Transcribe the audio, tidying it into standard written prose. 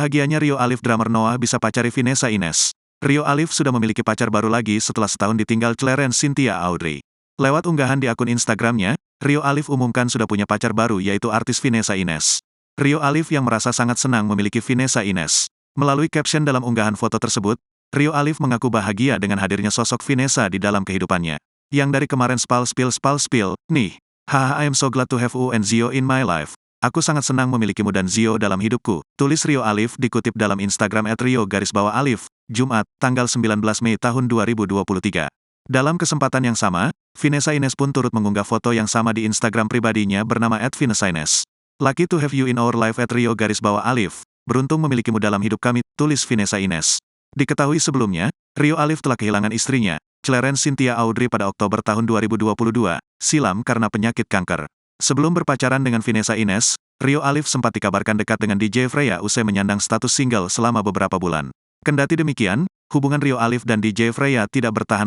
Bahagianya Rio Alif drummer Noah bisa pacari Vanessa Ines. Rio Alif sudah memiliki pacar baru lagi setelah setahun ditinggal Clarence Cynthia Audrey. Lewat unggahan di akun Instagramnya, Rio Alif umumkan sudah punya pacar baru yaitu artis Vanessa Ines. Rio Alif yang merasa sangat senang memiliki Vanessa Ines. Melalui caption dalam unggahan foto tersebut, Rio Alif mengaku bahagia dengan hadirnya sosok Vanessa di dalam kehidupannya. Yang dari kemarin spill, nih. Haha, I am so glad to have you and Zio in my life. Aku sangat senang memilikimu dan Zio dalam hidupku, tulis Rio Alif dikutip dalam Instagram @rio_alif, Jumat, tanggal 19 Mei tahun 2023. Dalam kesempatan yang sama, Vanessa Ines pun turut mengunggah foto yang sama di Instagram pribadinya bernama @Vanessa Ines. Lucky to have you in our life @rio_alif. Beruntung memilikimu dalam hidup kami, tulis Vanessa Ines. Diketahui sebelumnya, Rio Alif telah kehilangan istrinya, Clarence Cynthia Audrey pada Oktober tahun 2022, silam karena penyakit kanker. Sebelum berpacaran dengan Vanessa Ines, Rio Alif sempat dikabarkan dekat dengan DJ Freya usai menyandang status single selama beberapa bulan. Kendati demikian, hubungan Rio Alif dan DJ Freya tidak bertahan